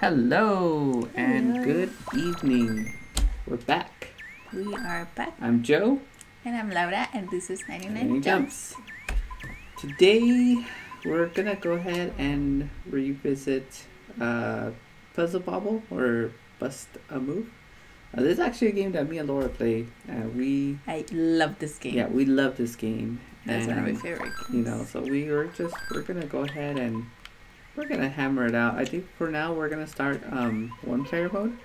Hello and good evening. We're back. We are back. I'm Joe. And I'm Laura, and this is 99 99Jumps. Jumps. Today we're gonna go ahead and revisit Puzzle Bobble or Bust a Move. This is actually a game that me and Laura play. I love this game. Yeah, we love this game. That's one of my favorite games. You know, so we're gonna go ahead and we're gonna hammer it out. I think for now we're gonna start one player mode,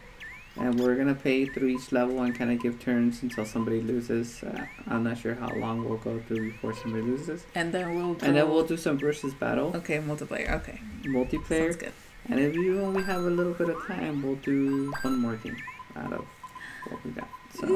and we're gonna play through each level and kind of give turns until somebody loses. I'm not sure how long we'll go through before somebody loses. And then we'll do some versus battle. Okay, multiplayer. Okay. Multiplayer. Sounds good. And if you only have a little bit of time, we'll do one more game out of what we got. So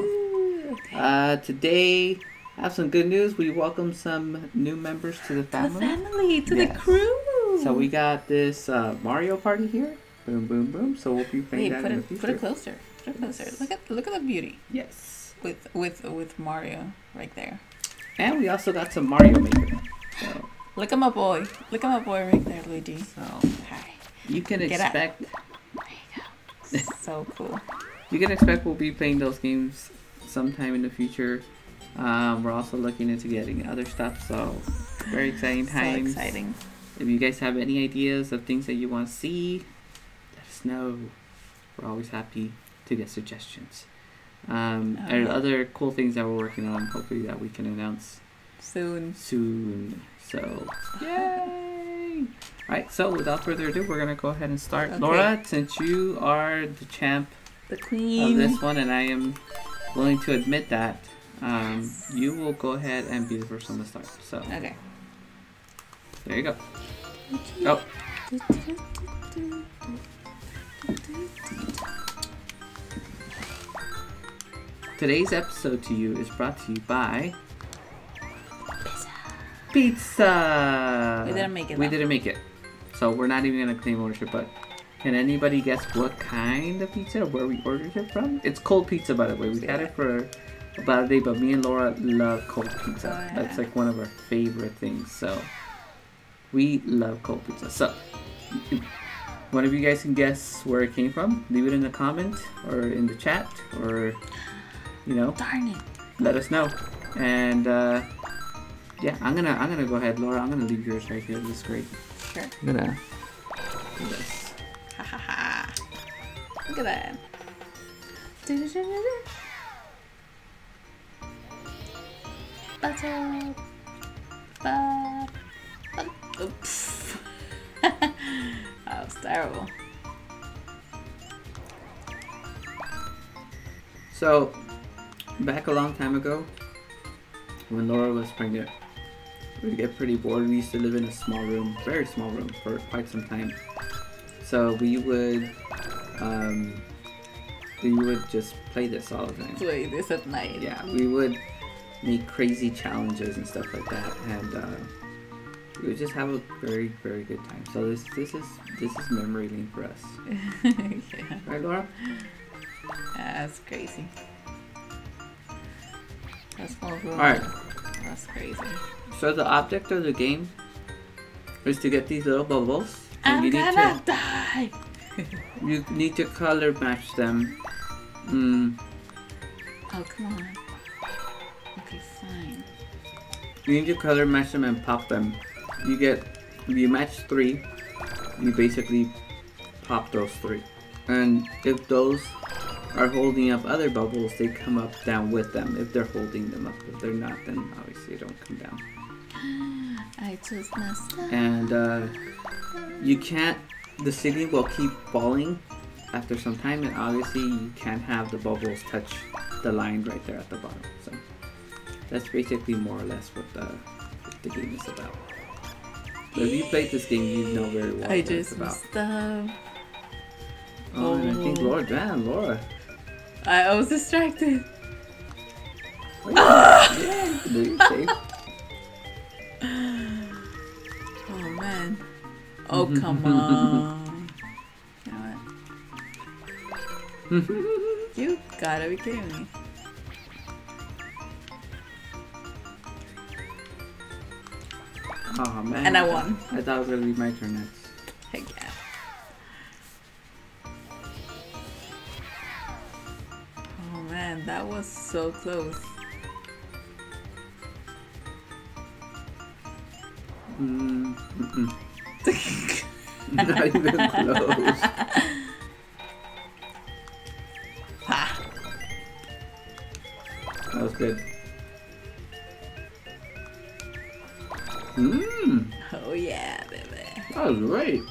okay. Today, I have some good news. We welcome some new members to the family. The crew. So we got this Mario Party here. Boom, boom, boom. So we'll be playing that in the future. Put it closer. Put it closer. Look at the beauty. Yes. With Mario right there. And we also got some Mario Maker. So look at my boy. Look at my boy right there, Luigi. So hi. You can expect. There you go. So cool. You can expect we'll be playing those games sometime in the future. We're also looking into getting other stuff. So very exciting times. So exciting. If you guys have any ideas of things that you want to see, let us know. We're always happy to get suggestions. And other cool things that we're working on, hopefully that we can announce soon. So, yay! Alright, so without further ado, we're going to go ahead and start. Okay. Laura, since you are the champ the queen of this one, and I am willing to admit that, you will go ahead and be the first one to start. So, okay. There you go. Oh. Today's episode to you is brought to you by Pizza. We didn't make it. We didn't make it. So we're not even going to claim ownership, but can anybody guess what kind of pizza or where we ordered it from? It's cold pizza, by the way. We had it for about a day, but me and Laura love cold pizza. Oh, yeah. That's like one of our favorite things. So we love cold pizza. So one of you guys can guess where it came from. Leave it in the comment or in the chat, or darn it, let us know. And yeah, I'm gonna go ahead, Laura. I'm gonna leave yours right here. This is great. Sure. I'm gonna do this. Ha ha ha! Look at that. Butter. Oops. That was terrible. So, back a long time ago, when Laura was pregnant, we'd get pretty bored. We used to live in a small room, very small room, for quite some time. So we would just play this all the time. Play this at night. Yeah, we would make crazy challenges and stuff like that, and we would just have a very, very good time. So this is memory lane for us. Yeah. Right, Laura? That's crazy. That's all. Alright. That's crazy. So the object of the game is to get these little bubbles. And I'm gonna die! You need to color match them. Oh, come on. Okay, fine. You need to color match them and pop them. You match 3, you basically pop those 3. And if those are holding up other bubbles, they come up down with them if they're holding them up. If they're not, then obviously they don't come down. I just messed up. And the ceiling will keep falling after some time, and obviously you can't have the bubbles touch the line right there at the bottom. So that's basically more or less what the game is about. So if you played this game, you know very well I what it's just about. messed up. Oh, and I think Laura. I was distracted. Yeah, you're safe. Oh man. Oh come on. You know what? You gotta be kidding me. Oh man. And I won. I thought it was gonna be my turn next. Heck yeah. that was so close. Not even close. Ha. That was good. Oh yeah, baby. That was great.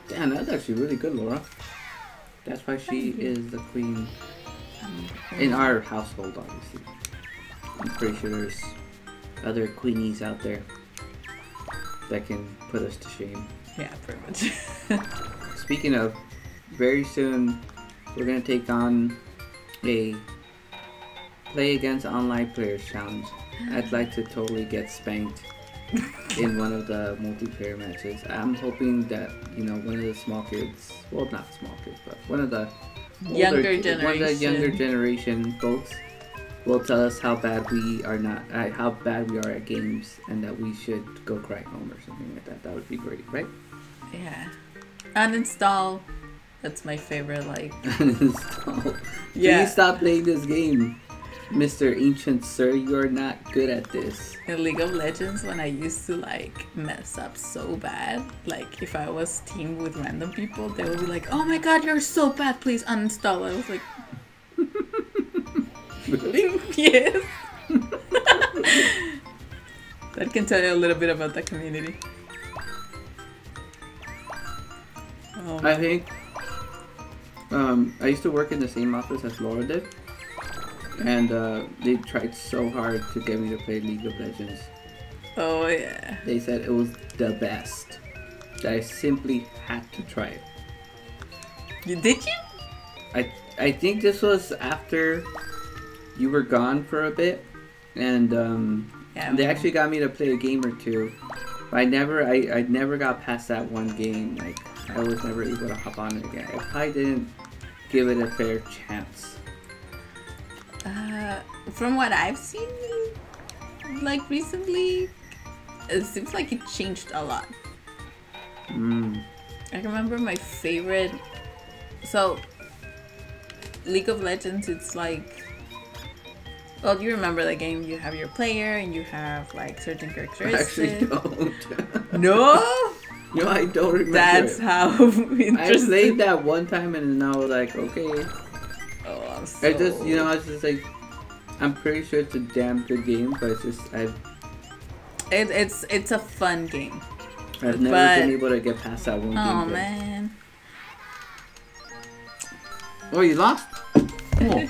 Damn, that's actually really good, Laura. That's why she is the queen in our household, obviously. I'm pretty sure there's other queenies out there that can put us to shame. Yeah, pretty much. Speaking of, very soon we're gonna take on a play against online players challenge. I'd like to totally get spanked in one of the multiplayer matches. I'm hoping that, you know, one of the small kids, well, not small kids, but one of the Younger generation folks will tell us how bad we are at games, and that we should go cry home or something like that. That would be great, right? Yeah. Uninstall. That's my favorite, like. Uninstall. Yeah. Please stop playing this game, Mr. Ancient Sir. You're not good at this. In League of Legends, when I used to like mess up so bad, like if I was teamed with random people, they would be like, "Oh my god, you're so bad, please uninstall." I was like, Really? yes. That can tell you a little bit about the community. I think I used to work in the same office as Laura did, and they tried so hard to get me to play League of Legends. Oh yeah. They said it was the best, that I simply had to try it. Did you? I think this was after you were gone for a bit, and they actually got me to play a game or two. But I never got past that one game. Like, I was never able to hop on it again. I probably didn't give it a fair chance. From what I've seen, like recently, it seems like it changed a lot. I remember my favorite. So, League of Legends, it's like, well, you remember the game? You have your player, and you have like certain characteristics. I actually don't. No. No, I don't remember. That's how interesting. I played that one time, and then I was like, okay. Oh, I'm so... I just, you know, I was just like, I'm pretty sure it's a damn good game, but it's just It's a fun game. I've never been able to get past that one game. Oh man. Oh, you lost? Oh.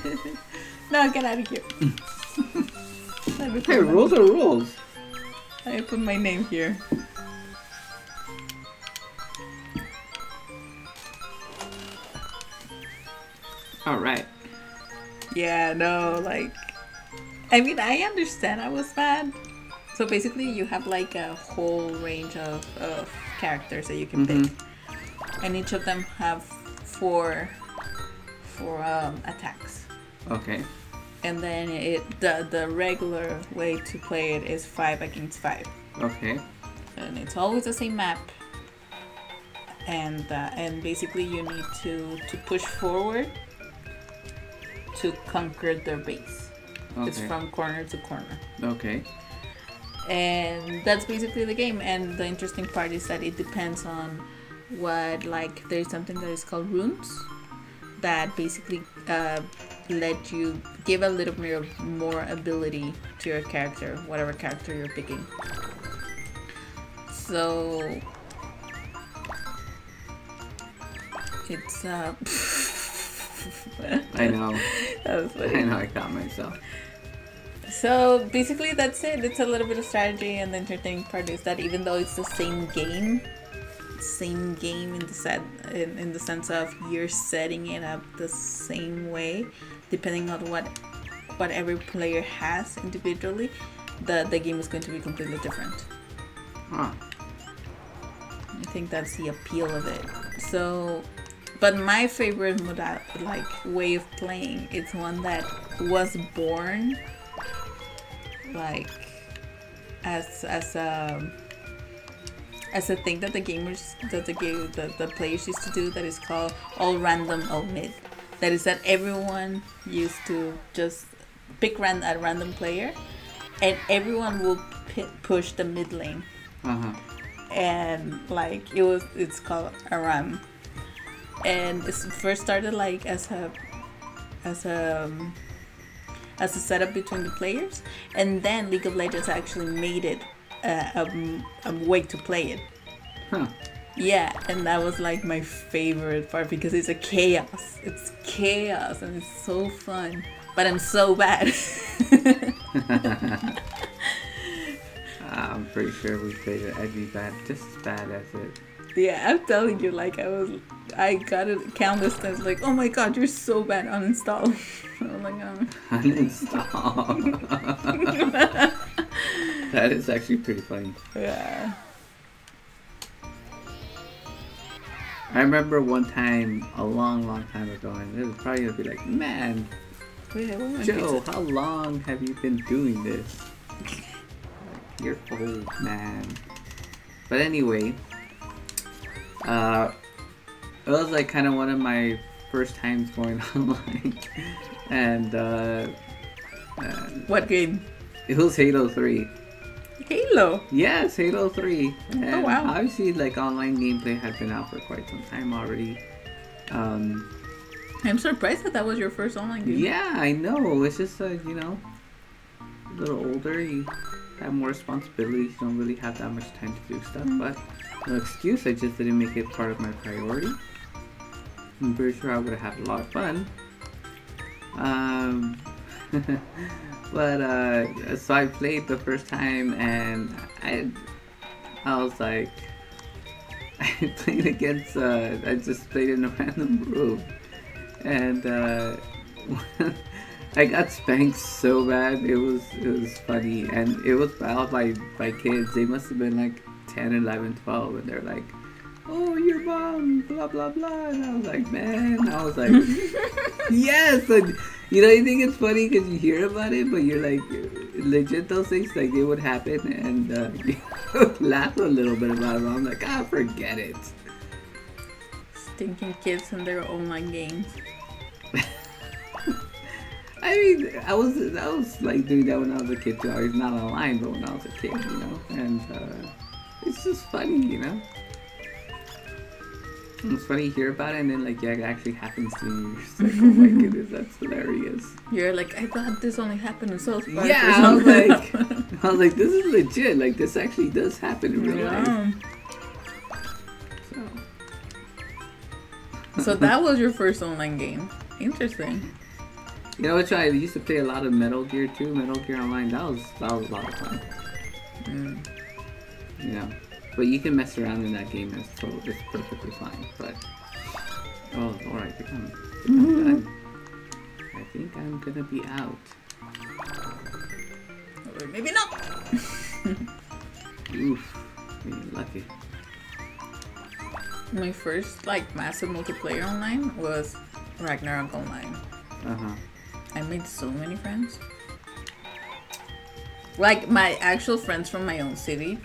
No, get out of here. Hey, rules are rules. I put my name here. Alright. Yeah, no, like, I mean, I understand I was bad. So basically you have like a whole range of characters that you can pick. And each of them have four attacks. Okay. And then the regular way to play it is 5 against 5. Okay. And it's always the same map. And basically you need to push forward to conquer their base. Okay. It's from corner to corner. Okay. And that's basically the game. And the interesting part is that it depends on what, like, there's something that is called runes that basically let you give a little bit more ability to your character, whatever character you're picking. So it's I know. That was funny. I know, I caught myself. So basically that's it. It's a little bit of strategy, and the entertaining part is that even though it's the same game in the sense of you're setting it up the same way, depending on what every player has individually, the game is going to be completely different. Huh. I think that's the appeal of it. So, but my favorite way of playing is one that was born like as a thing that the players used to do, that is called all random, all mid. That is that everyone used to just pick a random player, and everyone will push the mid lane. And like it's called a ram, and it first started like as a setup between the players, and then League of Legends actually made it a way to play it. Yeah, and that was like my favorite part because it's a chaos. It's chaos and it's so fun. But I'm so bad. I'm pretty sure we played it. I'd be bad, just as bad as it. Yeah, I'm telling you, like I got it countless times. Like, oh my god, you're so bad. Uninstall. I'm like, oh. Uninstall. That is actually pretty funny. Yeah. I remember one time, a long time ago, and it was probably gonna be like, man, Joe, how long have you been doing this? Like, you're old, man. But anyway, it was like kind of one of my first times going online, and what game? It was Halo 3. Halo? Yes, Halo 3. And oh wow. Obviously, like, online gameplay had been out for quite some time already. I'm surprised that was your first online game. Yeah, I know. It's just, you know, a little older. You have more responsibilities. You don't really have that much time to do stuff. But no excuse. I just didn't make it part of my priority. I'm pretty sure I would have had a lot of fun. But so I played the first time, and I was like, I played against. I just played in a random room, and I got spanked so bad. It was funny, and it was out by kids. They must have been like 10, 11, 12, and they're like, oh, your mom, blah blah blah, and I was like, man, I was like, yes. And you know, you think it's funny because you hear about it, but you're like, legit, those things, like, it would happen, and you laugh a little bit about it. I'm like, forget it. Stinking kids and their online games. I mean, I was like doing that when I was a kid too. I was not online, but when I was a kid, you know, and it's just funny, you know. It's funny to hear about it, and then like, yeah, it actually happens to you. You're just like, oh my goodness, that's hilarious. You're like, I thought this only happened in South Park. Yeah, I was like, this is legit. Like, this actually does happen in real life. So that was your first online game. Interesting. You know what? I used to play a lot of Metal Gear too. Metal Gear Online. That was a lot of fun. You know. But you can mess around in that game, it's perfectly fine. But, oh, alright, I think I'm done. I think I'm gonna be out. Or maybe not. Oof, you're lucky. My first, like, massive multiplayer online was Ragnarok Online. I made so many friends. Like, my actual friends from my own city,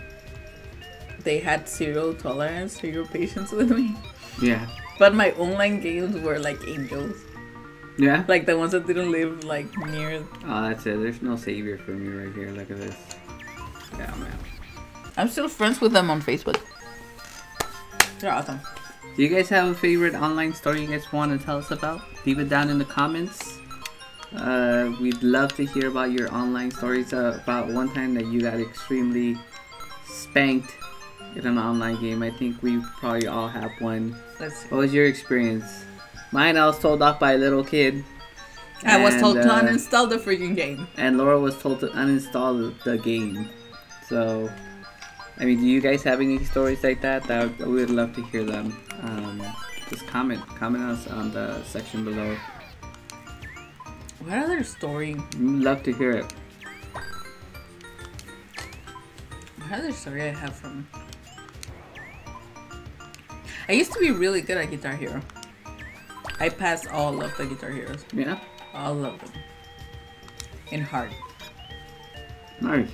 they had zero tolerance, zero patience with me. Yeah. But my online games were like angels. Yeah? Like the ones that didn't live like near. Oh, that's it. There's no savior for me right here. Look at this. Yeah, man. I'm still friends with them on Facebook. They're awesome. Do you guys have a favorite online story you guys want to tell us about? Leave it down in the comments. We'd love to hear about your online stories about one time that you got extremely spanked in an online game. I think we probably all have one. Let's see. What was your experience? Mine, I was told off by a little kid. I was told to uninstall the freaking game. And Laura was told to uninstall the game. So, I mean, do you guys have any stories like that? We would love to hear them. Just comment us on the section below. What other story? We'd love to hear it. What other story I have from? I used to be really good at Guitar Hero. I passed all of the Guitar Heroes. Yeah? All of them. In hard. Nice.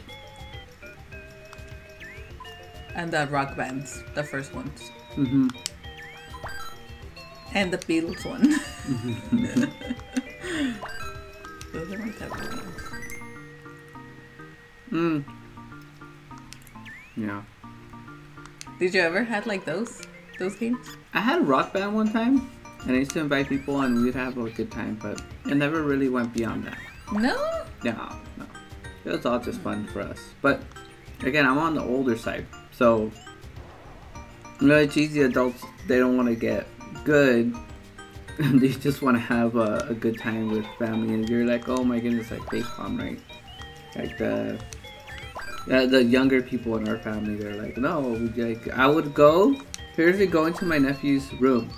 And the rock bands, the first ones. Mm-hmm. And the Beatles one. Those are my type of games. Yeah. Did you ever had like those games? I had a rock band one time, and I used to invite people, and we'd have a good time, but it never really went beyond that. No? No. It was all just fun for us. But, again, I'm on the older side, so, you know, it's easy. Adults, they don't want to get good. They just want to have a good time with family, and you're like, oh my goodness, like facepalm, right? Like the younger people in our family, they're like, no, like I would go. Seriously, go into my nephew's room,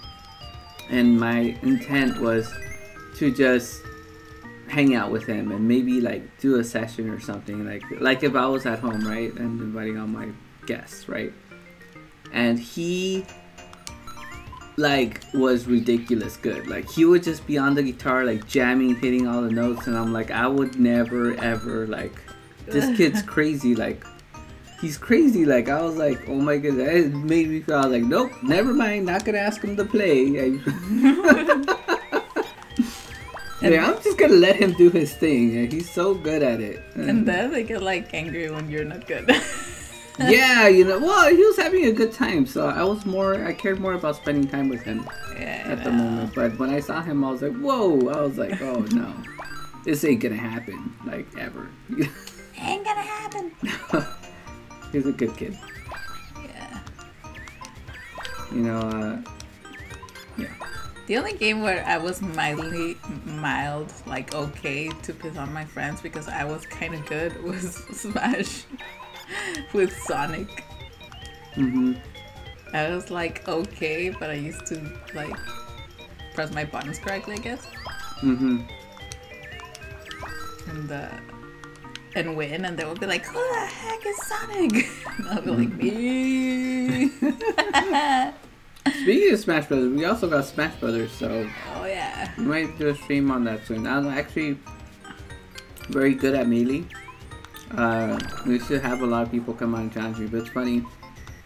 and my intent was to just hang out with him and maybe like do a session or something, like if I was at home, right, and inviting all my guests, right, and he like was ridiculous good. Like he would just be on the guitar like jamming, hitting all the notes, and I'm like, I would never ever, like, this kid's crazy, like he's crazy. Like I was like, oh my goodness, it made me feel like, nope, never mind, not gonna ask him to play. Yeah, I'm just gonna let him do his thing, and he's so good at it. And then they get like angry when you're not good. Yeah, you know, well, he was having a good time, so I cared more about spending time with him at the moment. But when I saw him, I was like, whoa, I was like, oh no, this ain't gonna happen, like, ever. Ain't gonna happen. He's a good kid. Yeah. You know, yeah. The only game where I was mild, like okay, to piss on my friends because I was kind of good was Smash. With Sonic. Mm-hmm. I was like okay, but I used to like press my buttons correctly, I guess. Mm-hmm. And win, and they would be like, who the heck is Sonic? And I'll be like, me. Speaking of Smash Brothers, we also got Smash Brothers, so oh yeah, we might do a stream on that soon. I'm actually very good at Melee. We used to have a lot of people come on and challenge me, but it's funny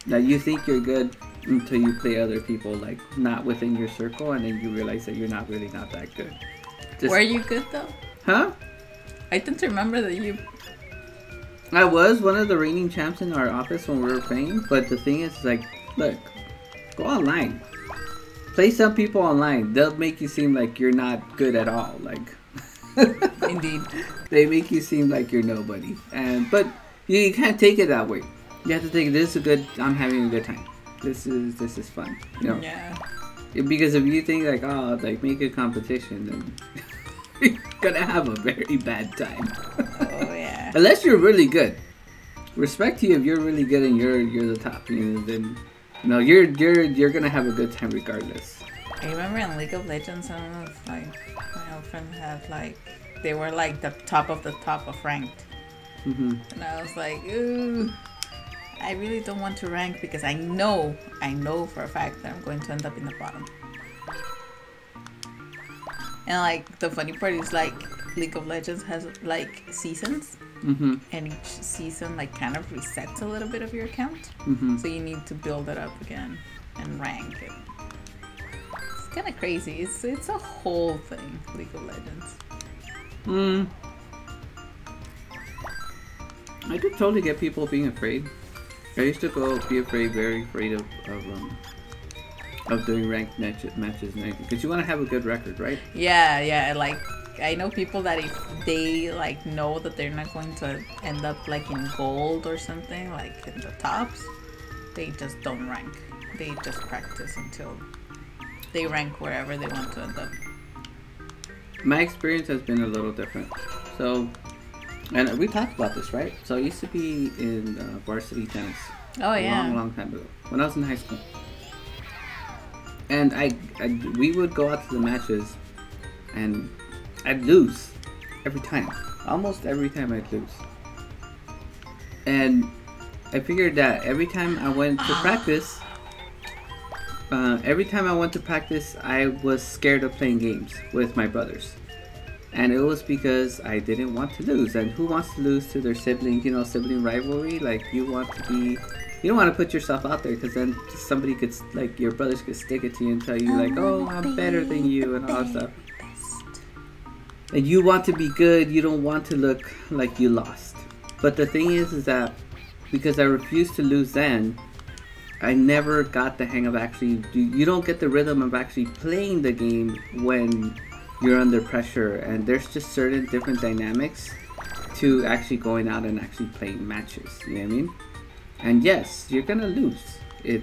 that you think you're good until you play other people, like, not within your circle, and then you realize that you're not that good. Were you good though? Huh? I didn't remember that you... I was one of the reigning champs in our office when we were playing, but the thing is, like, look, go online. Play some people online. They'll make you seem like you're not good at all, like... Indeed. They make you seem like you're nobody, but you can't take it that way. You have to take this is good. I'm having a good time. This is fun. You know. Yeah. Because if you think like, oh, like make a competition, then you're gonna have a very bad time. Oh yeah. Unless you're really good. Respect to you if you're really good and you're the top. You know, then no, you're gonna have a good time regardless. I remember in League of Legends, some of like my old friends had like they were like the top of ranked, and I was like, ooh, I really don't want to rank because I know for a fact that I'm going to end up in the bottom. And like the funny part is like League of Legends has like seasons, and each season like kind of resets a little bit of your account, so you need to build it up again and rank it. It's kind of crazy. It's a whole thing, League of Legends. I could totally get people being afraid. I used to be very afraid of doing ranked matches and anything, because you want to have a good record, right? Yeah. Like I know people that if they like know that they're not going to end up like in gold or something, like in the tops, they just don't rank. They just practice until they rank wherever they want to end up. My experience has been a little different. So, and we talked about this, right? So I used to be in varsity tennis. Oh yeah. A long time ago, when I was in high school. And we would go out to the matches, and I'd lose every time. Almost every time I'd lose. And I figured that every time I went to practice, I was scared of playing games with my brothers. And it was because I didn't want to lose. And who wants to lose to their sibling, you know, sibling rivalry? Like, you don't want to put yourself out there, because then somebody could, like, your brothers could stick it to you and tell you, like, oh, I'm better than you and all that stuff. And you want to be good, you don't want to look like you lost. But the thing is that because I refused to lose then, I never got the hang of actually, you don't get the rhythm of actually playing the game when you're under pressure, and there's just certain different dynamics to actually going out and actually playing matches, you know what I mean? And yes, you're gonna lose. You're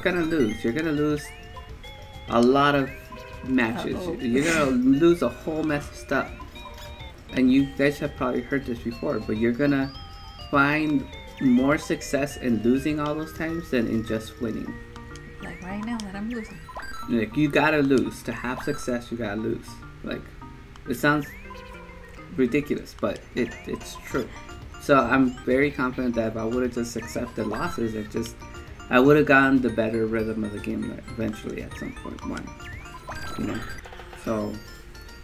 gonna lose. You're gonna lose a lot of matches. You're gonna lose a whole mess of stuff. And you guys have probably heard this before, but you're gonna find more success in losing all those times than in just winning. Like right now that I'm losing. Like, you gotta lose. To have success, you gotta lose. Like, it sounds ridiculous, but it's true. So I'm very confident that if I would have just accepted losses, I would have gotten the better rhythm of the game eventually at some point. You know? So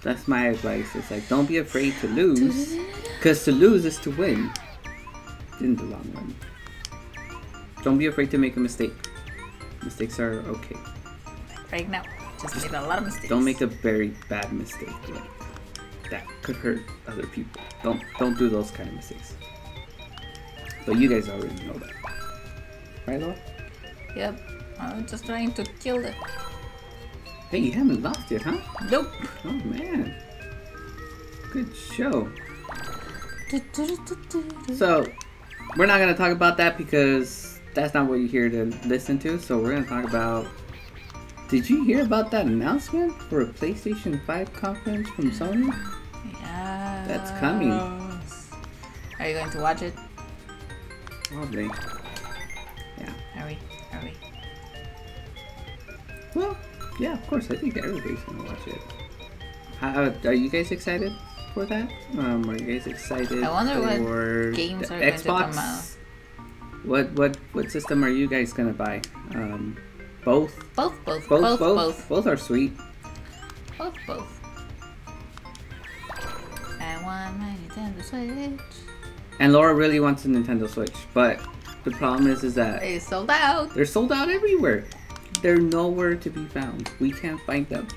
that's my advice. It's like, don't be afraid to lose, because to lose is to win in the long run. Don't be afraid to make a mistake. Mistakes are okay. Right now, just made a lot of mistakes. Don't make a very bad mistake. Like, that could hurt other people. Don't do those kind of mistakes. But you guys already know that, right, Laura? Yep. I'm just trying to kill it. Hey, you haven't lost yet, huh? Nope. Oh man, good show. So we're not gonna talk about that because that's not what you're here to listen to. So we're gonna talk about. Did you hear about that announcement for a PlayStation 5 conference from Sony? Yeah. That's coming. Are you going to watch it? Probably. Yeah. Are we? Well, yeah, of course. I think everybody's gonna watch it. Are you guys excited for that? Are you guys excited? I wonder for what games are Xbox? going to come out. What system are you guys gonna buy? Both. Both Both are sweet. Both. I want my Nintendo Switch. And Laura really wants a Nintendo Switch, but the problem is that It's sold out. they're sold out everywhere. They're nowhere to be found. We can't find them.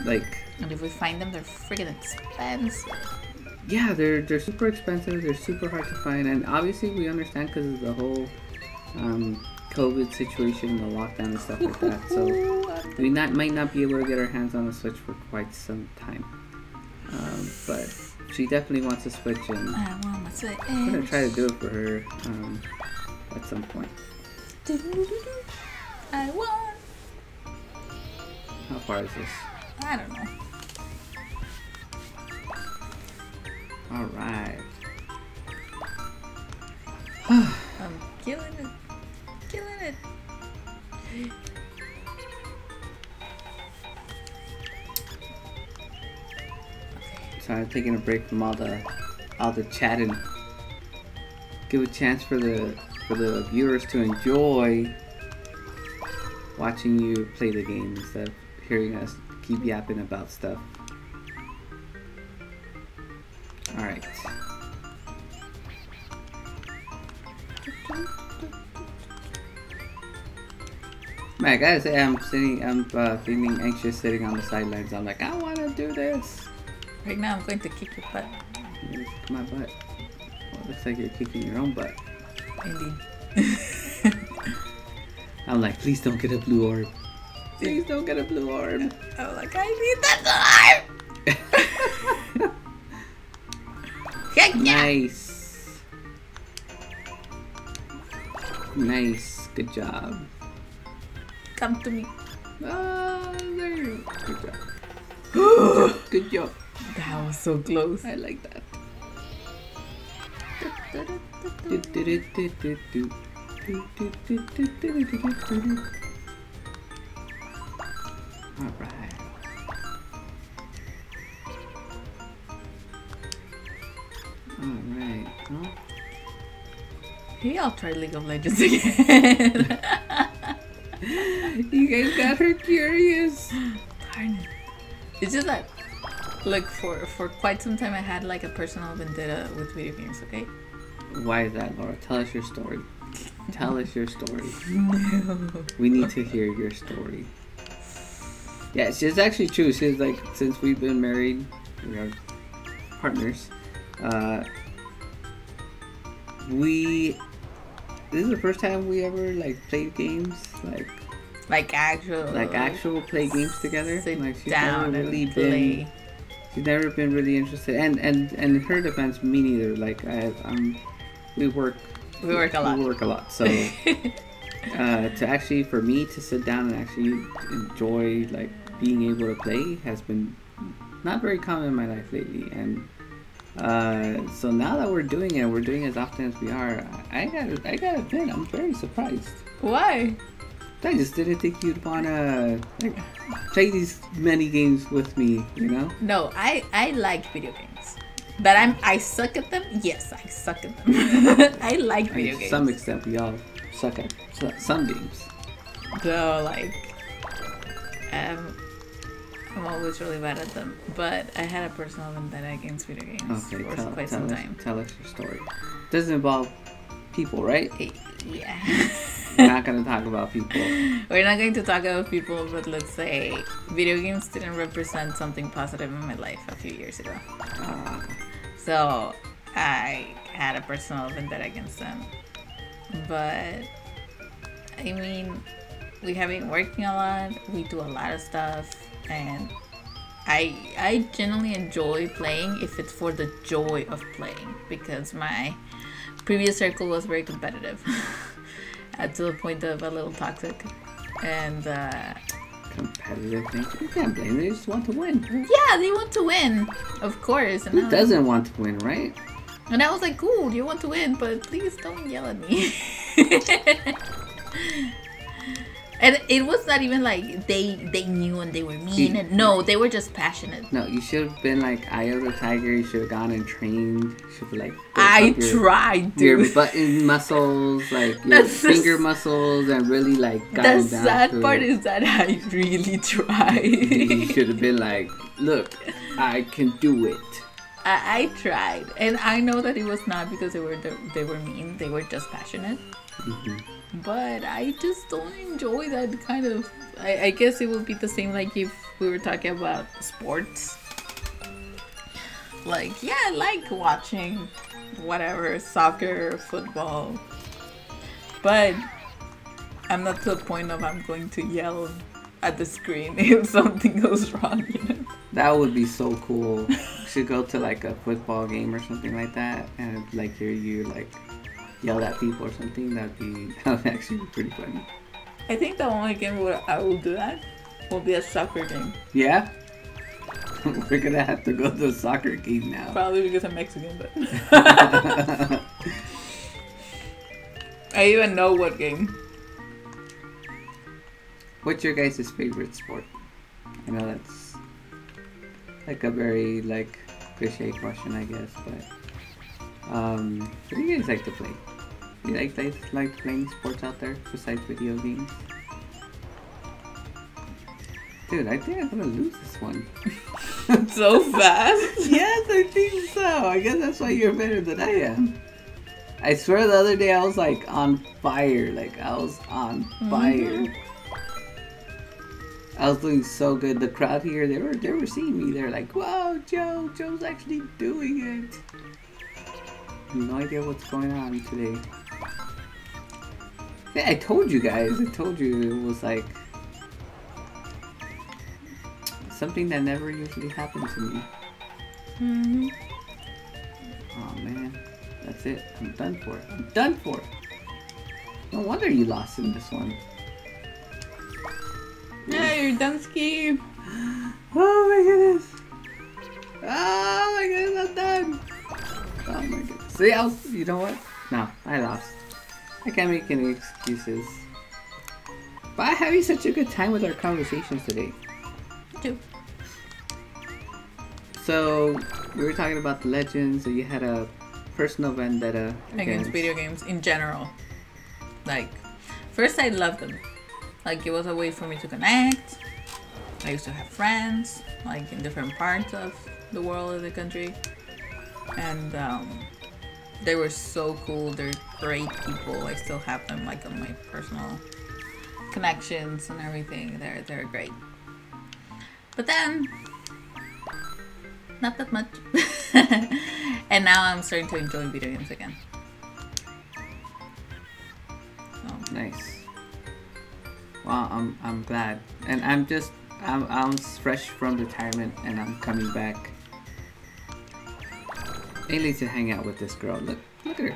Like, And if we find them, they're freaking expensive. yeah, they're super expensive. They're super hard to find, and obviously we understand because of the whole COVID situation, the lockdown and stuff like that. So we might not be able to get our hands on a Switch for quite some time. But she definitely wants a Switch, and I want my Switch. I'm gonna try to do it for her at some point. I want. How far is this? I don't know. All right. I'm killing it. Killing it. So I'm taking a break from all the chatting. Give a chance for the viewers to enjoy watching you play the game instead of hearing us keep yapping about stuff. All right. Man, I gotta say, I'm feeling anxious sitting on the sidelines. I'm like, I wanna do this. Right now, I'm going to kick your butt. You kick my butt. Well, it looks like you're kicking your own butt. Indeed. I'm like, please don't get a blue orb. Please don't get a blue orb. I'm like, I need that orb! Heck yeah! Nice. Nice. Good job. Come to me. Ah, there you go. Good job. Good job. Good job. That was so close. I like that. Alright. Alright. Well, Maybe I'll try League of Legends again. you guys got her curious. Darn it. It's just that Look, for quite some time I had like a personal vendetta with video games, okay? Why is that, Laura? Tell us your story. Tell us your story. No. We need to hear your story. Yeah, it's actually true. She's like, since we've been married, we are partners. This is the first time we ever like played games, like actual play games together. Sit like she's down never really and play. She's never been really interested, and in her defense, me neither. Like we work a lot. We work a lot, so to actually for me to sit down and actually enjoy like being able to play has been not very common in my life lately, and so now that we're doing it as often as we are. I gotta admit, I'm very surprised. Why? I just didn't think you'd wanna like play these many games with me, you know? No, I like video games. That I suck at them? Yes, I suck at them. I like video games. To some extent, we all suck at some games. So, like, I'm always really bad at them. But I had a personal vendetta against video games for quite some time. Tell us your story. Doesn't involve people, right? Yeah. We're not going to talk about people. We're not going to talk about people, but let's say video games didn't represent something positive in my life a few years ago. So I had a personal vendetta against them. But I mean, we have been working a lot. We do a lot of stuff, and I genuinely enjoy playing if it's for the joy of playing, because my previous circle was very competitive. To the point of a little toxic, and competitive nature. You can't blame them. They just want to win. Yeah, they want to win, of course. And who doesn't want to win, right? And I was like, cool, you want to win, but please don't yell at me. And it was not even like they knew and they were mean. And no, they were just passionate. No, you should have been like Eye of the Tiger. You should have gone and trained. You should have like I tried, dude. Your button muscles, like your finger muscles, and really like got down. The sad part is that I really tried. You should have been like, look, I can do it. I tried, and I know that it was not because they were mean. They were just passionate. Mm-hmm. But I just don't enjoy that kind of. I guess it would be the same like if we were talking about sports. Like, yeah, I like watching whatever, soccer, football, but I'm not to the point of I'm going to yell at the screen if something goes wrong, you know? That would be so cool. We should go to like a football game or something like that, and like hear you like yell at people or something. That would actually be pretty funny. I think the only game where I will do that will be a soccer game. Yeah? We're gonna have to go to a soccer game now. Probably because I'm Mexican, but I even know what game. What's your guys' favorite sport? I know that's like a very like cliche question, I guess, but what do you guys like to play? Do you like playing sports out there besides video games? Dude, I think I'm gonna lose this one. So fast? Yes, I think so. I guess that's why you're better than I am. I swear the other day I was like on fire. Like I was on fire. I was doing so good. The crowd here, they were seeing me. They're like, "Wow, Joe's actually doing it." I have no idea what's going on today. Yeah, I told you guys. I told you it was like something that never usually happened to me. Mm-hmm. Oh man, that's it. I'm done for it. I'm done for it. No wonder you lost in this one. Yeah, you're done skiing. Oh my goodness. Oh my goodness, I'm done. Oh my goodness. See, you know what? No, I lost. I can't make any excuses. But I'm having such a good time with our conversations today. Too. So, we were talking about the legends, so you had a personal vendetta against video games in general. Like, first I loved them. Like, it was a way for me to connect. I used to have friends like in different parts of the world of the country, and they were so cool. They're great people. I still have them like on my personal connections and everything. They're great. But then not that much. And now I'm starting to enjoy video games again. So. Nice. Well, I'm glad, and I'm fresh from retirement, and I'm coming back. Mainly to hang out with this girl. Look at her.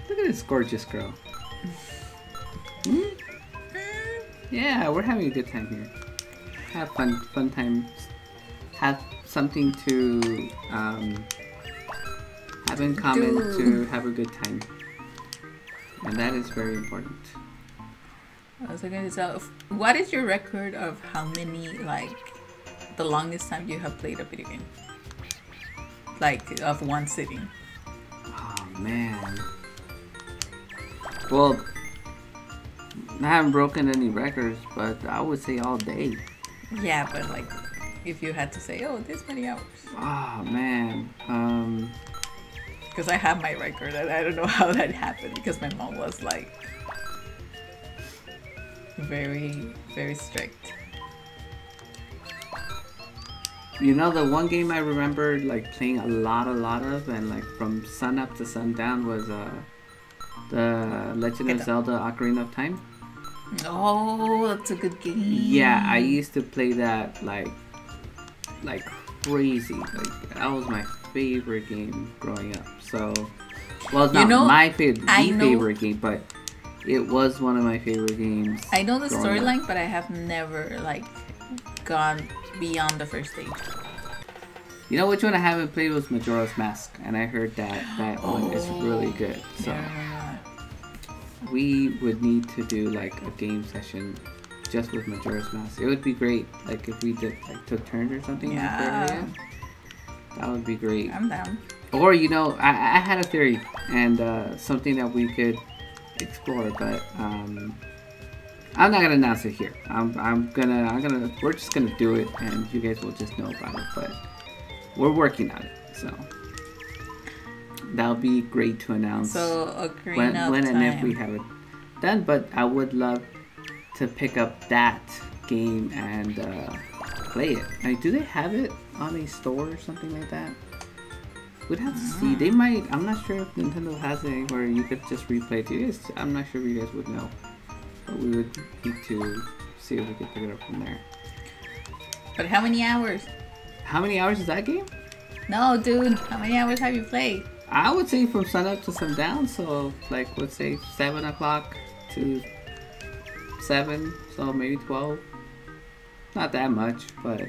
Look at this gorgeous girl. Hmm? Yeah, we're having a good time here. Have fun times. Have something to have in common to have a good time, and that is very important. I was going to say, what is your record of how many, like, the longest time you have played a video game? Like, of one sitting? Oh, man. Well, I haven't broken any records, but I would say all day. Yeah, but, like, if you had to say, oh, this many hours. Oh, man. Because I have my record, and I don't know how that happened, because my mom was, like, very, very strict. You know, the one game I remember like playing a lot of, and like from sun up to sundown was the Legend of Zelda Ocarina of Time. Oh, that's a good game. Yeah, I used to play that like crazy. Like that was my favorite game growing up. So, well, it's not my favorite game, but it was one of my favorite games. I know the storyline, but I have never like gone beyond the first stage. You know which one I haven't played was Majora's Mask, and I heard that one is really good. So yeah. We would need to do like a game session just with Majora's Mask. It would be great, like if we did like took turns or something. Yeah. That would be great. I'm down. Or I had a theory and something that we could explore, but I'm not gonna announce it here. We're just gonna do it, and you guys will just know about it. But we're working on it, so that'll be great to announce. So when and if we have it done. But I would love to pick up that game and play it. I mean, do they have it on a store or something like that? We'd have to see. They might. I'm not sure if Nintendo has it where you could just replay it. I'm not sure if you guys would know. But we would need to see if we could pick it up from there. But how many hours? How many hours is that game? No, dude. How many hours have you played? I would say from sun up to sundown. So, like, let's say 7 o'clock to 7. So maybe 12. Not that much, but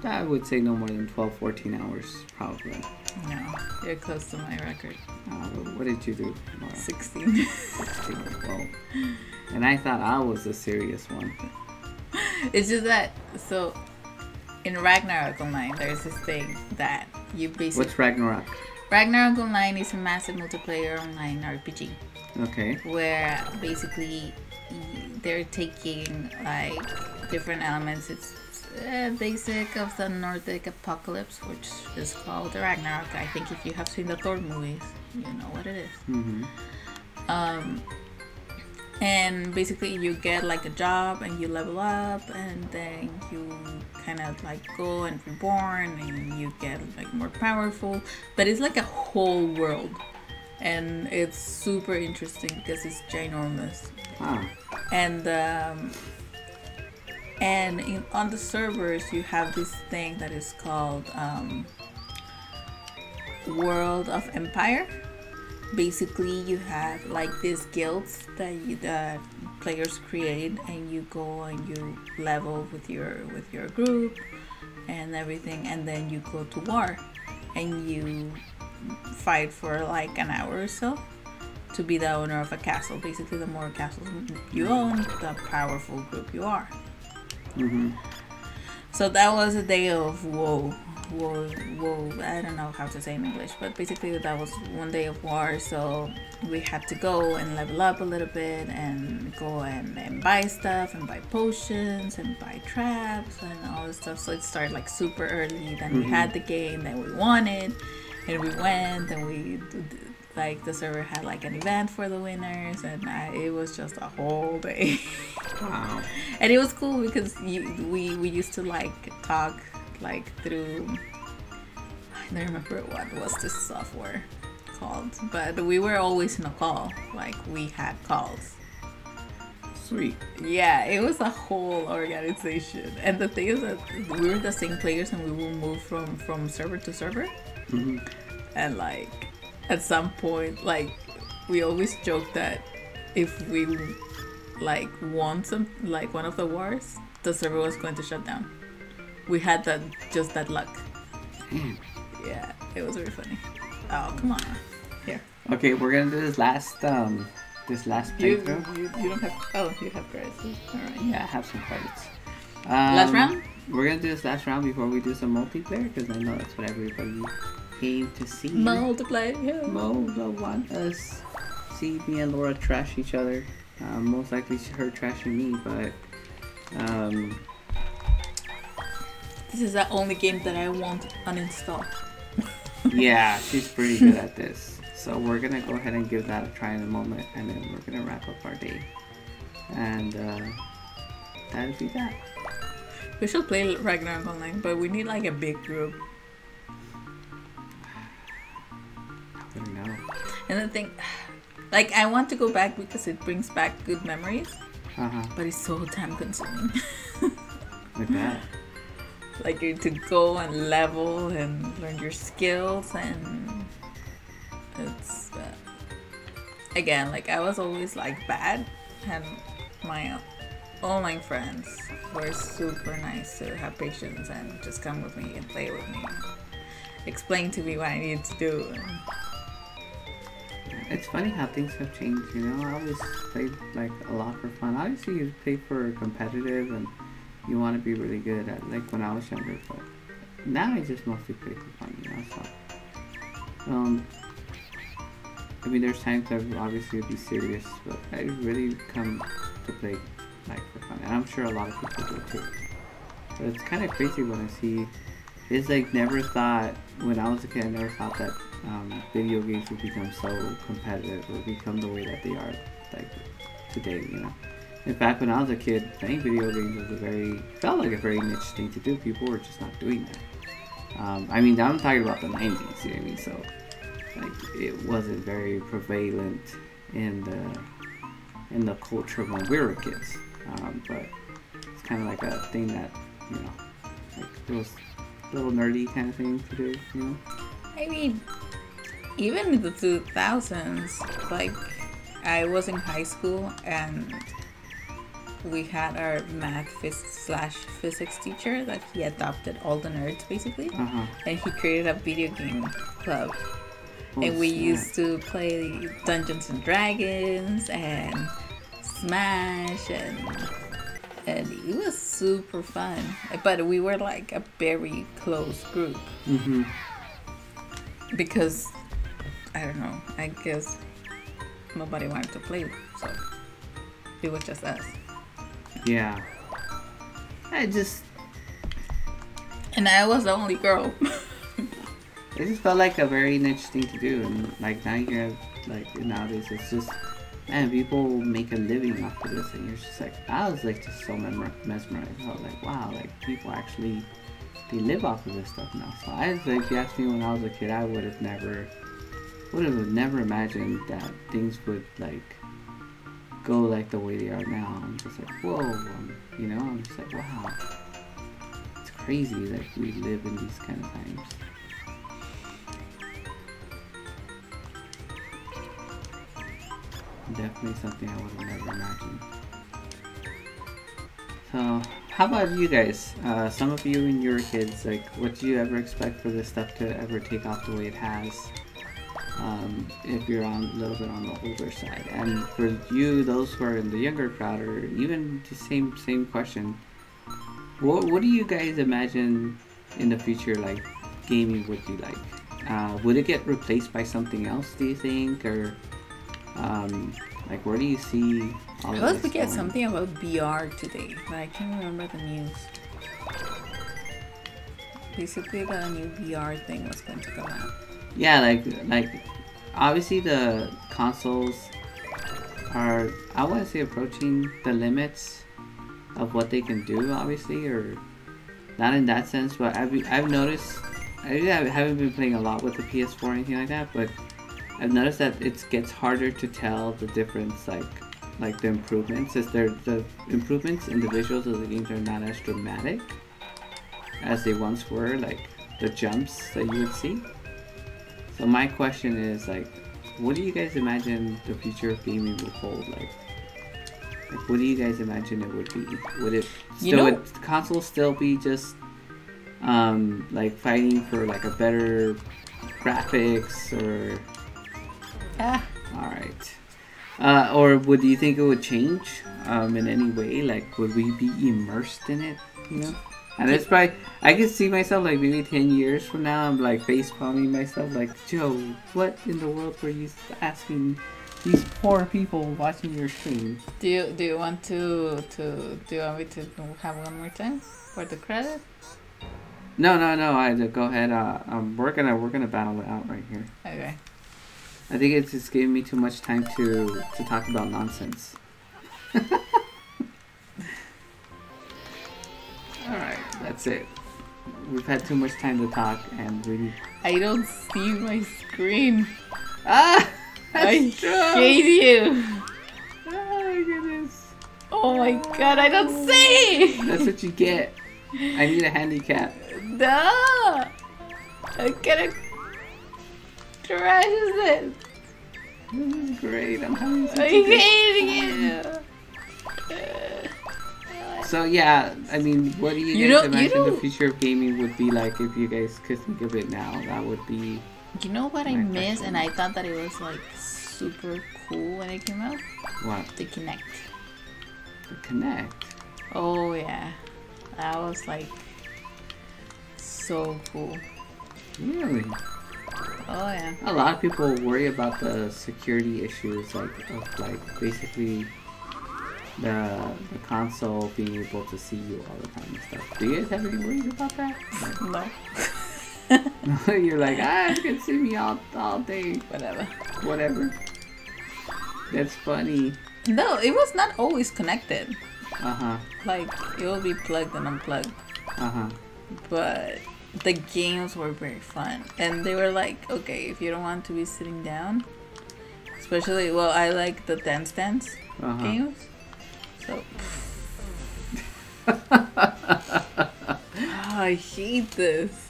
I would say no more than 12, 14 hours, probably. No, you're close to my record. What did you do? 16. 16. Well, and I thought I was the serious one. It's just that, so in Ragnarok Online, there's this thing that you basically... What's Ragnarok? Ragnarok Online is a massive multiplayer online RPG. Okay. Where basically they're taking like different elements. It's basic of the Nordic apocalypse, which is called the Ragnarok. I think if you have seen the Thor movies, you know what it is. Mm-hmm. And basically you get like a job and you level up, and then you kind of like go and reborn, and you get like more powerful. But it's like a whole world, and it's super interesting because it's ginormous. Ah. And on the servers you have this thing that is called World of Empire. Basically you have like these guilds that players create, and you go and you level with your group and everything, and then you go to war and you fight for like an hour or so to be the owner of a castle. Basically, the more castles you own, the powerful group you are. Mm-hmm. So that was a day of whoa. whoa, I don't know how to say in English, but basically that was one day of war, so we had to go and level up a little bit and go and buy stuff and buy potions and buy traps and all this stuff. So it started like super early. Then we had the game that we wanted, and we went and we like the server had like an event for the winners, and it was just a whole day. Wow. And it was cool because we used to like talk like through, I don't remember what was this software called, but we were always in a call. Like we had calls. Sweet. Yeah, it was a whole organization. And the thing is that we were the same players, and we will move from server to server. And like at some point, like we always joke that if we like won some like one of the wars, the server was going to shut down. We had that luck. Yeah, it was really funny. Oh, come on. Here. Okay, we're gonna do this last playthrough. You don't have. Oh, you have cards. All right. Yeah, I have some cards. Last round. We're gonna do this last round before we do some multiplayer, because I know that's what everybody came to see. Multiplayer. Yeah. Mo don't want us see me and Laura trash each other. Most likely her trashing me, but this is the only game that I won't uninstall. yeah, she's pretty good at this. So we're gonna go ahead and give that a try in a moment, and then we're gonna wrap up our day. And that'll be that. We should play Ragnarok online, but we need like a big group. I don't know. And the thing, like I want to go back because it brings back good memories. But it's so time consuming. Like that. Like you to go and level and learn your skills, and it's again, like I was always like bad, and my online friends were super nice to have patience and just come with me and play with me, explain to me what I needed to do. It's funny how things have changed, you know. I always played like a lot for fun. Obviously you play for competitive and you want to be really good at, like when I was younger, but now I just mostly play for fun, you know. So I mean, there's times I obviously would be serious, but I really come to play like for fun, and I'm sure a lot of people do too. But it's kind of crazy when I see. It's like never thought when I was a kid. I never thought that video games would become so competitive or become the way that they are like today. You know. In fact, when I was a kid, playing video games was felt like a very niche thing to do. People were just not doing that. I mean, I'm talking about the 90s, you know what I mean? So, like, it wasn't very prevalent in the culture when we were kids. But it's kind of like a thing that, you know, like it was a little nerdy kind of thing to do, you know? I mean, even in the 2000s, like, I was in high school and we had our math physics teacher that he adopted all the nerds basically, and he created a video game club. And we used to play Dungeons and Dragons and Smash, and it was super fun. But we were like a very close group because I don't know, I guess nobody wanted to play, so it was just us. Yeah. And I was the only girl. It just felt like a very niche thing to do, and like now you're like nowadays it's just, man, people make a living off of this, and you're just like, I was like just so mesmerized. I was like, wow, like people actually they live off of this stuff now. So I was like, if you asked me when I was a kid, I would have never imagined that things would like go like the way they are now. I'm just like, whoa, you know, I'm just like, wow, it's crazy that we live in these kind of times. Definitely something I would have never imagined. So, how about you guys? Some of you when you were kids, like, what do you ever expect for this stuff to ever take off the way it has? If you're a little bit on the older side, and for you, those who are in the younger crowd, or even the same question, what do you guys imagine in the future, like, gaming would be like? Would it get replaced by something else, do you think? Or, like, where do you see all of I was this looking at going? something about VR today, but I can't remember the news. Basically, the new VR thing was going to come out. Yeah, like obviously the consoles are, I want to say, approaching the limits of what they can do, obviously, or not in that sense, but I've noticed, I haven't been playing a lot with the PS4 or anything like that, but I've noticed that it gets harder to tell the difference, like the improvements, is the improvements in the visuals of the games are not as dramatic as they once were, like the jumps that you would see. So my question is, like, what do you guys imagine the future of gaming will hold? Like what do you guys imagine it would be? Would it still, would consoles still be just like fighting for like a better graphics, or all right, or do you think it would change in any way? Like, would we be immersed in it, you know? And it's probably, I could see myself like maybe 10 years from now, I'm like face palming myself like, Joe, what in the world were you asking these poor people watching your stream? Do you want to do you want me to have one more time for the credit? No, go ahead. We're gonna battle it out right here. Okay. I think it's just giving me too much time to talk about nonsense. Alright, that's it. We've had too much time to talk, and we... I don't see my screen. Ah! I hate you! Oh my goodness. Oh my god, I don't see! That's what you get. I need a handicap. No! I'm gonna crash this. This is great. I'm having such I a good hate you! So yeah, I mean, what do you guys imagine the future of gaming would be like if you guys could think of it now? That would be... You know what I miss, and I thought that it was like super cool when it came out? What? The Kinect. The Kinect? Oh yeah. That was like so cool. Really? Oh yeah. A lot of people worry about the security issues, like of like basically the console being able to see you all the time and stuff. Do you guys have any worries about that? No. You're like, you can see me all day. Whatever. That's funny. No, it was not always connected. Like, it will be plugged and unplugged. But the games were very fun. And they were like, okay, if you don't want to be sitting down, especially, well, I like the Dance Dance games. So, I hate this.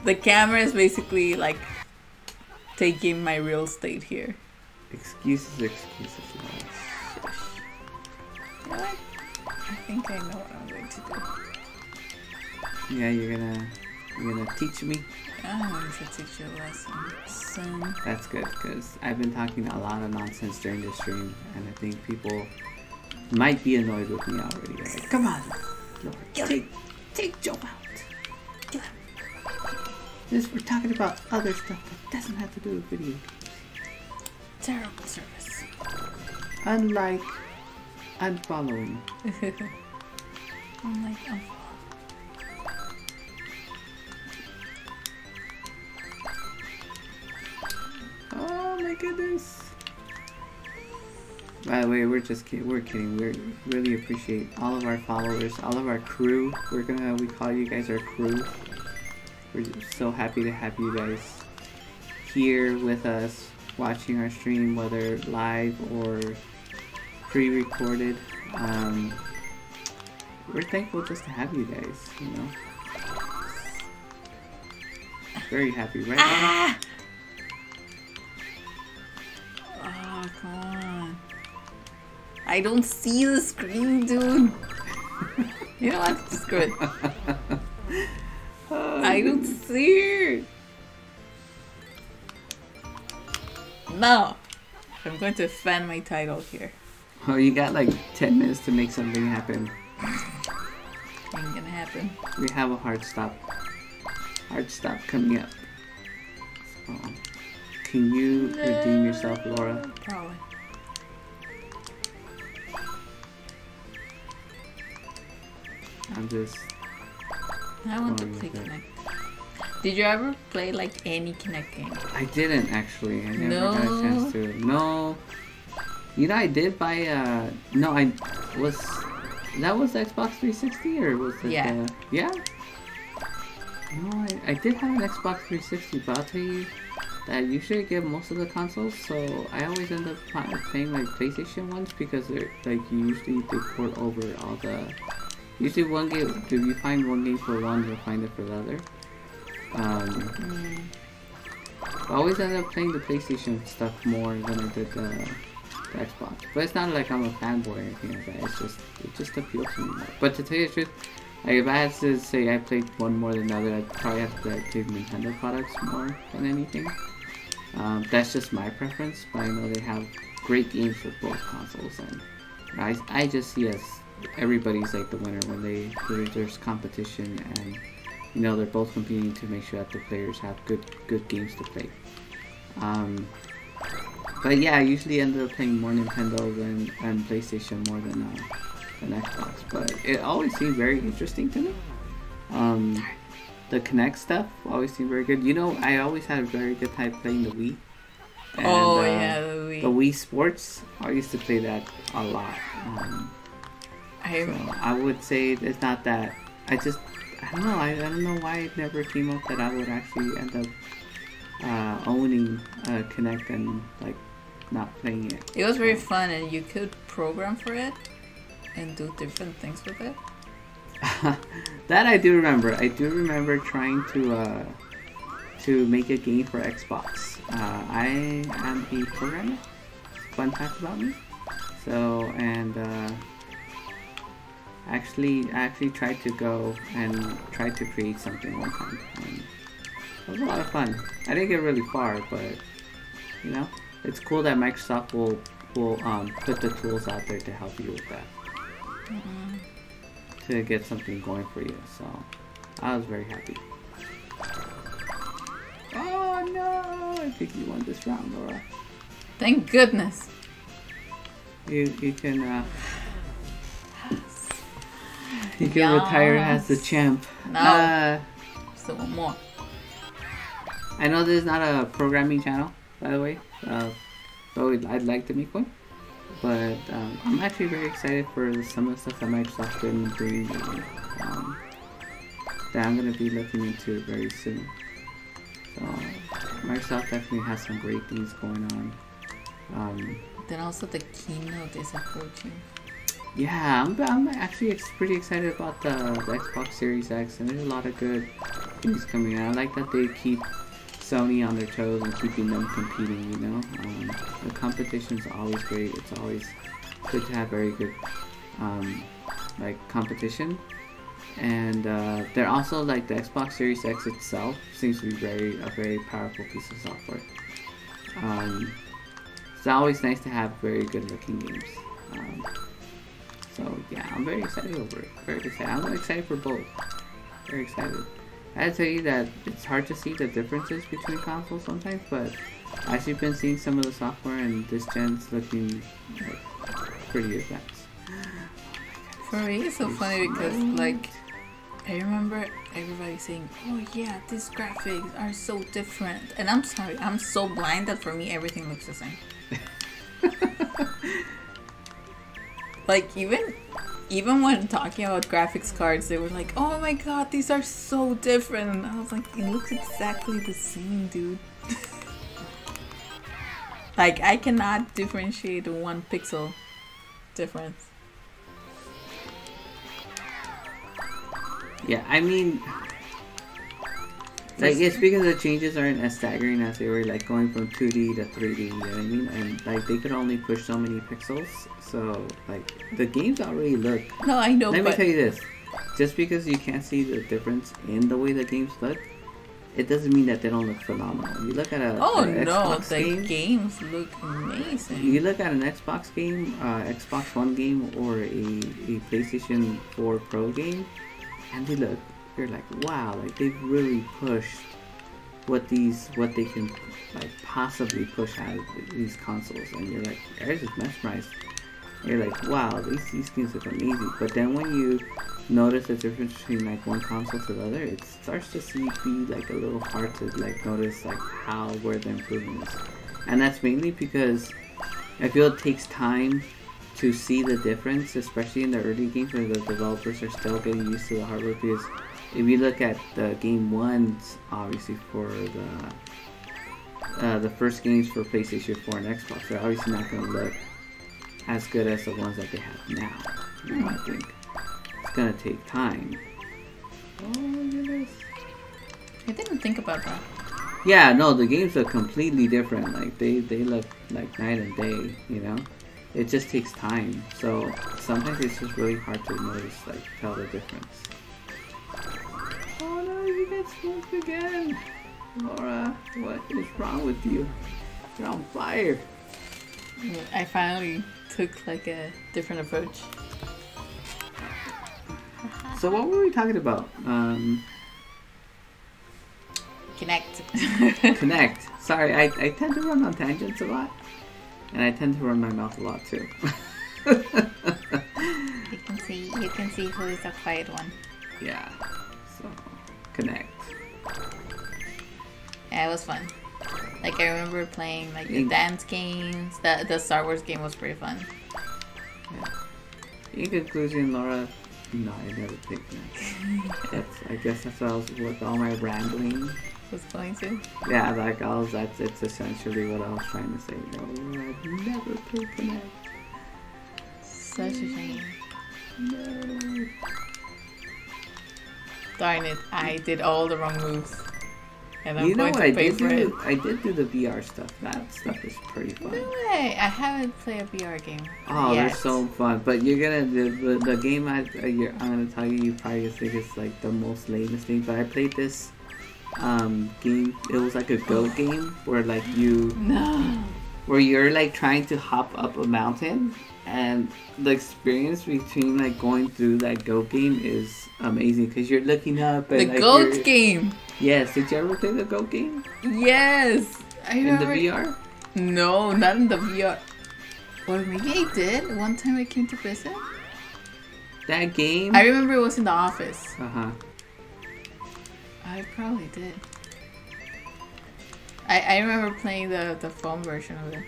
The camera is basically like taking my real estate here. Excuses. You know what? I think I know what I'm going to do. Yeah, you're gonna teach me. I'm going to teach you a lesson soon. That's good, because I've been talking a lot of nonsense during this stream, and I think people might be annoyed with me already. Like, come on, take Joe out. We're talking about other stuff that doesn't have to do with video games. Terrible service. Unlike unfollowing. I'm like, oh my goodness. By the way, we're kidding. We really appreciate all of our followers, all of our crew. We call you guys our crew. We're so happy to have you guys here with us, watching our stream, whether live or pre-recorded. We're thankful just to have you guys, you know. Very happy, right? oh, come on. I don't see the screen, dude. You know what? Screw it. I don't see it. No. I'm going to fan my title here. Oh, you got like 10 minutes to make something happen. Ain't gonna happen. We have a hard stop. hard stop coming up. So, can you redeem yourself, Laura? Probably. I'm just... I want to play Kinect. Did you ever play like any Kinect game? I didn't actually. I never got a chance to. No. You know, I did buy no, I was... That was Xbox 360 or was it... Yeah. Yeah? No, I did have an Xbox 360, but I'll tell you that usually I get most of the consoles, so I always end up playing like PlayStation ones because they're like usually they port over all the... Usually one game, if you find one game for one, you'll find it for the other. I always end up playing the PlayStation stuff more than I did the Xbox. But it's not like I'm a fanboy or anything like that. It just appeals to me more. But to tell you the truth, like if I had to say I played one more than the other, I'd probably have to like pick Nintendo products more than anything. That's just my preference, but I know they have great games for both consoles, and I just see as everybody's like the winner when there's competition, and you know they're both competing to make sure that the players have good games to play. But yeah, I usually end up playing more Nintendo and PlayStation more than Xbox. But it always seemed very interesting to me. The Kinect stuff always seemed very good. You know, I always had a very good time playing the Wii. And, yeah, the Wii. The Wii Sports. I used to play that a lot. So I would say it's not that. I don't know. I don't know why it never came up that I would actually end up owning Kinect and like not playing it. It was very fun, and you could program for it and do different things with it. That I do remember. I do remember trying to make a game for Xbox. I am a programmer. Fun fact about me. So and I actually tried to go and try to create something one time. And it was a lot of fun. I didn't get really far, but you know, it's cool that Microsoft will put the tools out there to help you with that. To get something going for you, so I was very happy. Oh no! I think you won this round, Laura. Thank goodness. You can you can retire as the champ. No. Still one more. I know this is not a programming channel, by the way. Though I'd like to make one. But I'm actually very excited for some of the stuff that Microsoft's been doing that I'm going to be looking into very soon. So Microsoft definitely has some great things going on. Then also the keynote is approaching. Yeah, I'm actually pretty excited about the Xbox Series X, and there's a lot of good things coming out. I like that they keep Sony on their toes and keeping them competing, you know. The competition's always great. It's always good to have very good like competition, and they're also like the Xbox Series X itself seems to be a very powerful piece of software. It's always nice to have very good looking games. So yeah, I'm very excited over it. Very excited. I'm excited for both. Very excited. I have to tell you that it's hard to see the differences between consoles sometimes, but as you've been seeing some of the software, and this gen's looking like pretty advanced. For me, it's so funny because like I remember everybody saying, "Oh yeah, these graphics are so different," and I'm sorry, I'm so blind that for me everything looks the same. Like even when talking about graphics cards, they were like, "Oh my god, these are so different," and I was like, "It looks exactly the same, dude." Like I cannot differentiate the 1 pixel difference. Yeah, I mean, like it's because the changes aren't as staggering as they were, like going from 2D to 3D, you know what I mean? And like they could only push so many pixels, so like the games already look. No, I know. Let me tell you this: just because you can't see the difference in the way the games look, it doesn't mean that they don't look phenomenal. You look at an Xbox game, games look amazing. You look at an Xbox game, Xbox One game, or a PlayStation 4 Pro game, and they look you're like, wow, like they've really pushed what they can like possibly push out of these consoles, and you're like, you're just mesmerized. You're like, wow, these games look amazing. But then when you notice the difference between like one console to the other, it starts to be like a little hard to like notice like where the improvement is. And that's mainly because I feel it takes time to see the difference, especially in the early games where the developers are still getting used to the hardware. Because if you look at the game ones, obviously for the first games for PlayStation 4 and Xbox, they're obviously not going to look as good as the ones that they have now. You know, I think it's gonna take time. Oh, look at this. I didn't think about that. Yeah, no, the games are completely different. Like they look like night and day. You know, it just takes time. So sometimes it's just really hard to notice, like tell the difference. Oh no, you get smoked again, Laura. What is wrong with you? You're on fire. I finally took like a different approach. So what were we talking about? Connect. Connect. Sorry, I tend to run on tangents a lot. And I tend to run my mouth a lot too. You can see who is the quiet one. Yeah. So Connect. Yeah, it was fun. Like I remember playing like the dance games. The Star Wars game was pretty fun. Yeah. In conclusion, Laura, no, I never picked Connect. I guess that's what I was with all my rambling. Was going to? Yeah, like it's essentially what I was trying to say. No, I've never picked Connect. Such a shame. No. Darn it! I did all the wrong moves. And I'm you know going what to I pay did for do? it. I did do the VR stuff. That stuff is pretty fun. No way! I haven't played a VR game. Oh, yet. they're so fun. But you're gonna the game I'm gonna tell you. You probably think it's like the most lamest thing. But I played this game. It was like a Go game where like where you're like trying to hop up a mountain, and the experience between like going through that Go game is amazing because you're looking up and the like, goat game. Yes, did you ever play the Go game? Yes, In the VR? No, not in the VR. Or maybe I did. One time I came to visit. That game? I remember it was in the office. I probably did. I remember playing the phone version of it.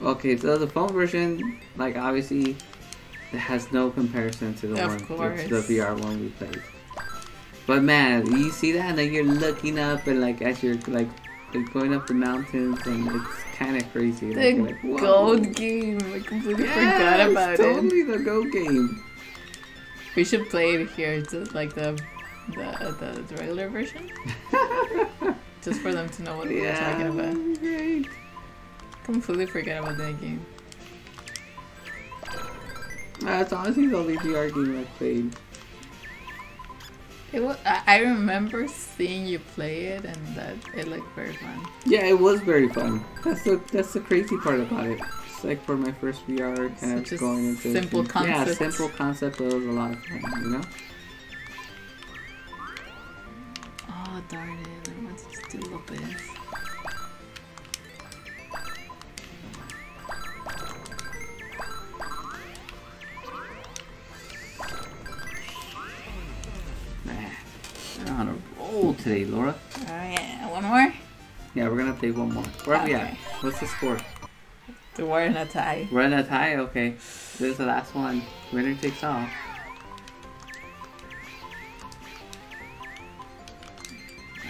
Okay, so the phone version, like obviously, it has no comparison to the the VR one we played. But man, you see that, and then you're looking up, and like as you're like going up the mountains, and it's kind of crazy. The like, goat game. I completely forgot about it. Totally the Go game. We should play it here, just like the regular version, just for them to know what we're talking about. Great. Completely forget about that game. It's honestly the only VR game I played. It was. I remember seeing you play it, and that it looked very fun. Yeah, it was very fun. That's the crazy part about it. It's like for my first VR, kind of going into simple concept. Yeah, simple concept, but it was a lot of fun. You know. Oh darn it! I wanted to do this. You're on a roll today, Laura. Oh yeah, one more? Yeah, we're gonna play one more. Where are we at? What's the score? We're in a tie. We're in a tie? Okay. This is the last one. Winner takes all.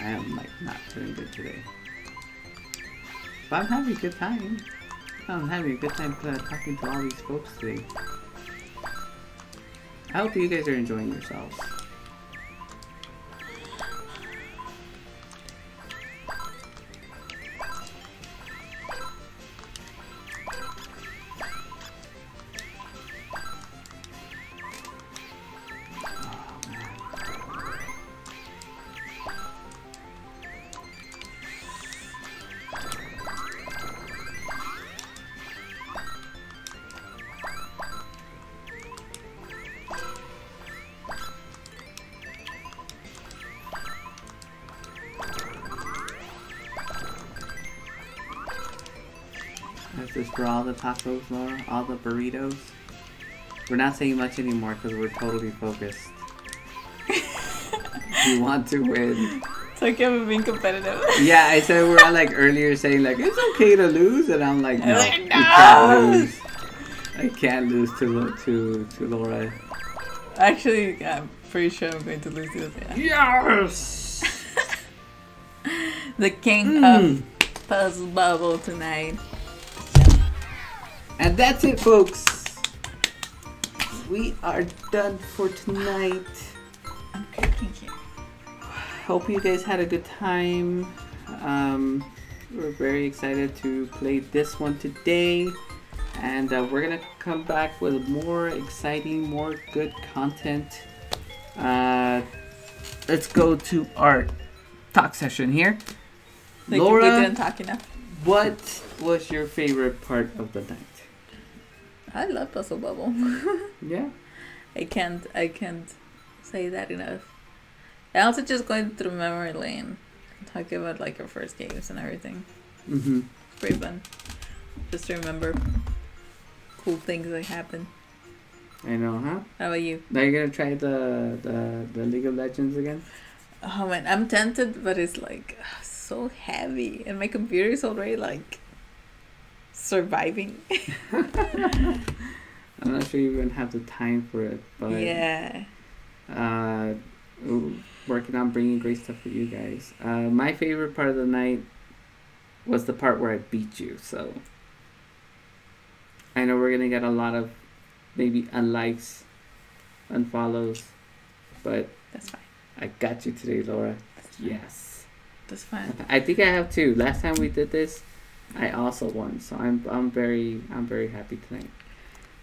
I am like not feeling good today. But I'm having a good time. I'm having a good time talking to all these folks today. I hope you guys are enjoying yourselves. Just for all the tacos, Laura, all the burritos. We're not saying much anymore because we're totally focused. We want to win. It's okay, I'm being competitive. Yeah, I said we're all like earlier saying like it's okay to lose, and I'm like, no, Like, you no. can't lose. I can't lose to Laura. Actually, I'm pretty sure I'm going to lose this. Yeah. Yes. The king of puzzle bubble tonight. And that's it, folks. We are done for tonight. I'm cooking here. Hope you guys had a good time. We're very excited to play this one today. And we're going to come back with more exciting, more good content. Let's go to our talk session here. Laura, we didn't talk enough. what was your favorite part of the night? I love puzzle bubble. Yeah? I can't say that enough. And also just going through memory lane and talking about like our first games and everything. Mm-hmm. It's pretty fun. Just to remember cool things that happen. I know, huh? How about you? Now you're going to try the League of Legends again? Oh man, I'm tempted, but it's like so heavy, and my computer is already like surviving. I'm not sure you even have the time for it, but yeah. Working on bringing great stuff for you guys. My favorite part of the night was the part where I beat you. So I know we're gonna get a lot of maybe unlikes, unfollows, but That's fine. I got you today, Laura. Yes. That's fine. I think I have too. Last time we did this, I also won, so I'm very happy tonight.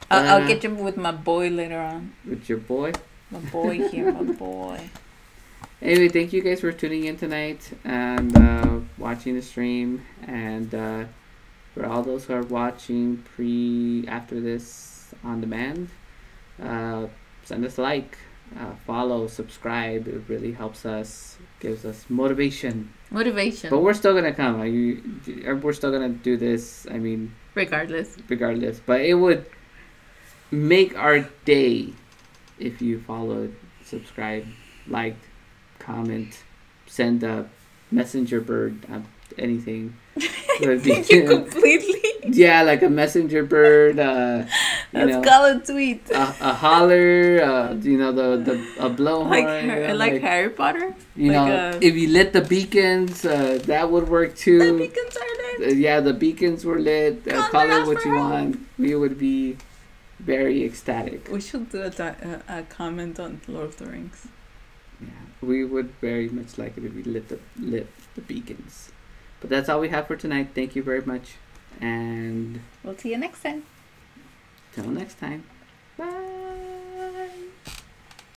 I'll get you with my boy later on. With your boy. My boy here, my boy. Anyway, thank you guys for tuning in tonight and watching the stream. And for all those who are watching after this on demand, send us a like, follow, subscribe. It really helps us, gives us motivation. Motivation. But we're still gonna come. We're still gonna do this. I mean, regardless. But it would make our day if you followed, subscribe, liked, comment, send a messenger bird, anything. Did you completely? Yeah, like a messenger bird. Let's call it tweet. A holler. A blowhorn. Like Harry Potter. You know, if you lit the beacons, that would work too. The beacons are lit. Yeah, the beacons were lit. Call it what you want. We would be very ecstatic. We should do a comment on Lord of the Rings. Yeah, we would very much like it if we lit the beacons. But that's all we have for tonight. Thank you very much, and we'll see you next time. Till next time.